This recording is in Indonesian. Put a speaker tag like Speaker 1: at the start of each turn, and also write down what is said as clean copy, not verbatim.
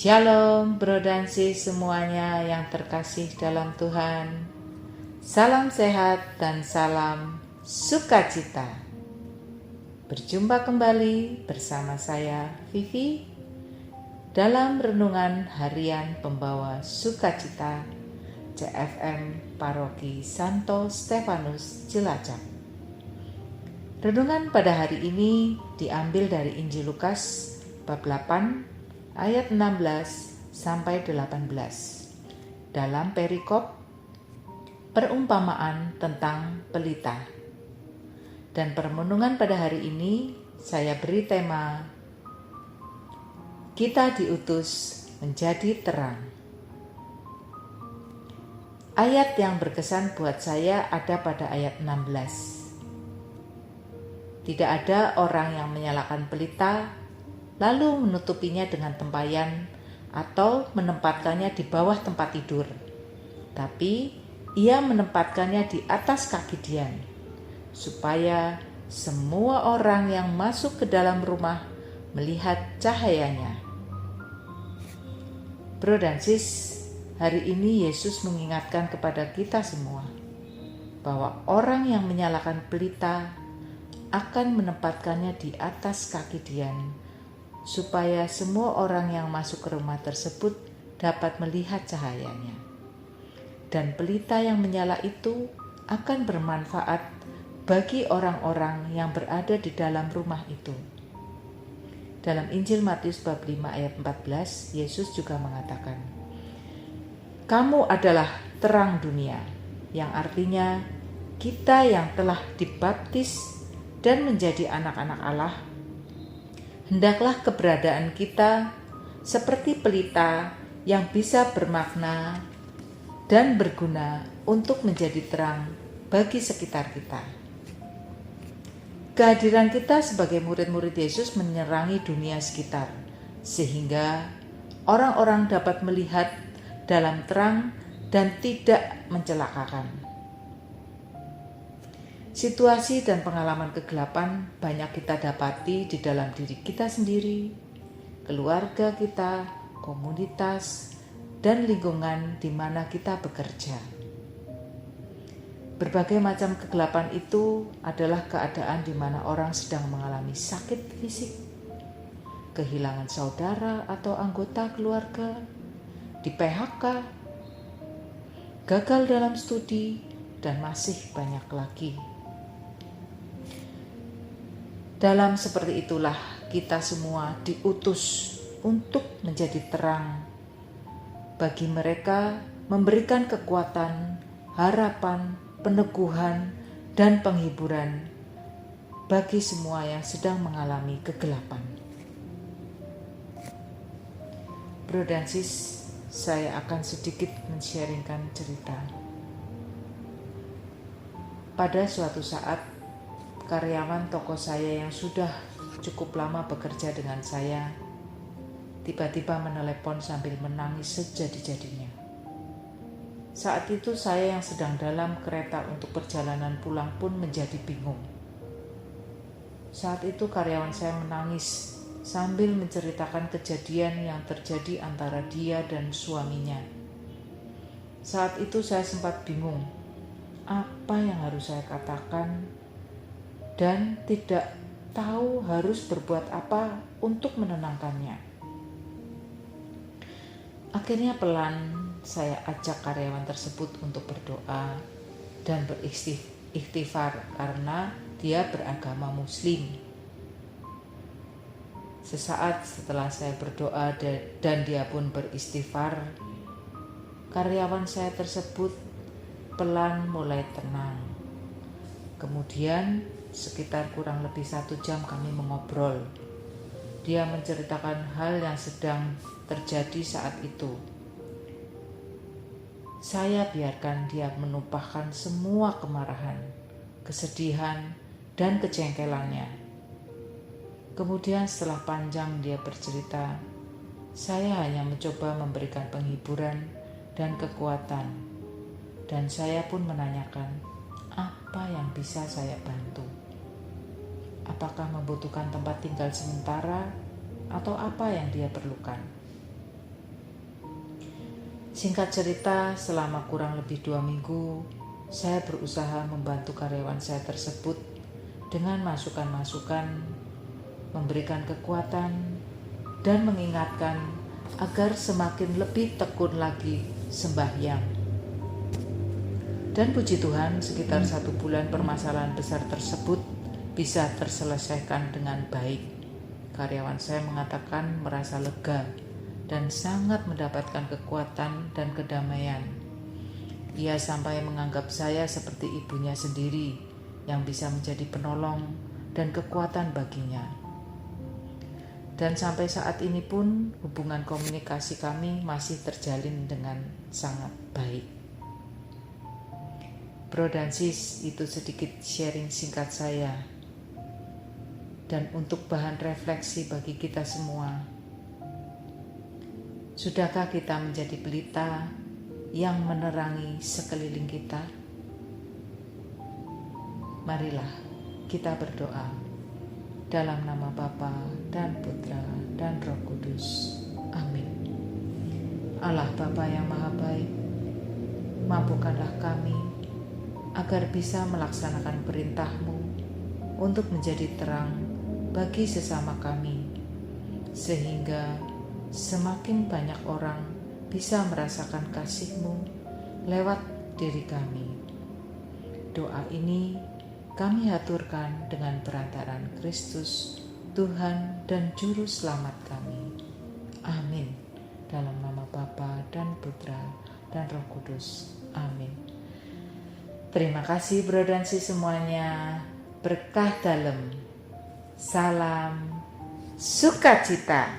Speaker 1: Shalom bro dan sis semuanya yang terkasih dalam Tuhan. Salam sehat dan salam sukacita. Berjumpa kembali bersama saya Vivi dalam renungan harian pembawa sukacita CFM Paroki Santo Stefanus Cilacap. Renungan pada hari ini diambil dari Injil Lukas bab 8 ayat 16 sampai 18 dalam perikop perumpamaan tentang pelita. Dan permenungan pada hari ini saya beri tema kita diutus menjadi terang. Ayat yang berkesan buat saya ada pada ayat 16. Tidak ada orang yang menyalakan pelita lalu menutupinya dengan tempayan atau menempatkannya di bawah tempat tidur. Tapi ia menempatkannya di atas kaki Dian, supaya semua orang yang masuk ke dalam rumah melihat cahayanya. Bro dan sis, hari ini Yesus mengingatkan kepada kita semua bahwa orang yang menyalakan pelita akan menempatkannya di atas kaki Dian, supaya semua orang yang masuk ke rumah tersebut dapat melihat cahayanya. Dan pelita yang menyala itu akan bermanfaat bagi orang-orang yang berada di dalam rumah itu. Dalam Injil Matius bab 5 ayat 14, Yesus juga mengatakan, "Kamu adalah terang dunia," yang artinya kita yang telah dibaptis dan menjadi anak-anak Allah, hendaklah keberadaan kita seperti pelita yang bisa bermakna dan berguna untuk menjadi terang bagi sekitar kita. Kehadiran kita sebagai murid-murid Yesus menerangi dunia sekitar, sehingga orang-orang dapat melihat dalam terang dan tidak mencelakakan. Situasi dan pengalaman kegelapan banyak kita dapati di dalam diri kita sendiri, keluarga kita, komunitas, dan lingkungan di mana kita bekerja. Berbagai macam kegelapan itu adalah keadaan di mana orang sedang mengalami sakit fisik, kehilangan saudara atau anggota keluarga, di PHK, gagal dalam studi, dan masih banyak lagi. Dalam seperti itulah kita semua diutus untuk menjadi terang bagi mereka, memberikan kekuatan, harapan, peneguhan, dan penghiburan bagi semua yang sedang mengalami kegelapan. Bro dan sis, saya akan sedikit men-sharingkan cerita. Pada suatu saat, karyawan toko saya yang sudah cukup lama bekerja dengan saya tiba-tiba menelepon sambil menangis sejadi-jadinya. Saat itu saya yang sedang dalam kereta untuk perjalanan pulang pun menjadi bingung. Saat itu karyawan saya menangis sambil menceritakan kejadian yang terjadi antara dia dan suaminya. Saat itu saya sempat bingung apa yang harus saya katakan dan tidak tahu harus berbuat apa untuk menenangkannya. Akhirnya pelan saya ajak karyawan tersebut untuk berdoa dan beristighfar karena dia beragama Muslim. Sesaat setelah saya berdoa dan dia pun beristighfar, karyawan saya tersebut pelan mulai tenang. Kemudian sekitar kurang lebih 1 jam kami mengobrol. Dia menceritakan hal yang sedang terjadi saat itu. Saya biarkan dia menumpahkan semua kemarahan, kesedihan, dan kejengkelannya. Kemudian setelah panjang dia bercerita, saya hanya mencoba memberikan penghiburan dan kekuatan. Dan saya pun menanyakan, apa yang bisa saya bantu? Apakah membutuhkan tempat tinggal sementara atau apa yang dia perlukan? Singkat cerita, selama kurang lebih 2 minggu, saya berusaha membantu karyawan saya tersebut dengan masukan-masukan, memberikan kekuatan, dan mengingatkan agar semakin lebih tekun lagi sembahyang. Dan puji Tuhan, sekitar 1 bulan permasalahan besar tersebut bisa terselesaikan dengan baik. Karyawan saya mengatakan merasa lega dan sangat mendapatkan kekuatan dan kedamaian. Ia sampai menganggap saya seperti ibunya sendiri yang bisa menjadi penolong dan kekuatan baginya. Dan sampai saat ini pun hubungan komunikasi kami masih terjalin dengan sangat baik. Bro dan sis, itu sedikit sharing singkat saya. Dan untuk bahan refleksi bagi kita semua, sudahkah kita menjadi pelita yang menerangi sekeliling kita? Marilah kita berdoa dalam nama Bapa dan Putra dan Roh Kudus. Amin. Allah Bapa yang Maha Baik, mampukanlah kami agar bisa melaksanakan perintah-Mu untuk menjadi terang bagi sesama kami, sehingga semakin banyak orang bisa merasakan kasih-Mu lewat diri kami. Doa ini kami haturkan dengan perantaraan Kristus, Tuhan dan Juru Selamat kami. Amin. Dalam nama Bapa dan Putra dan Roh Kudus. Amin. Terima kasih bro dan sis semuanya. Berkah dalam. Salam sukacita.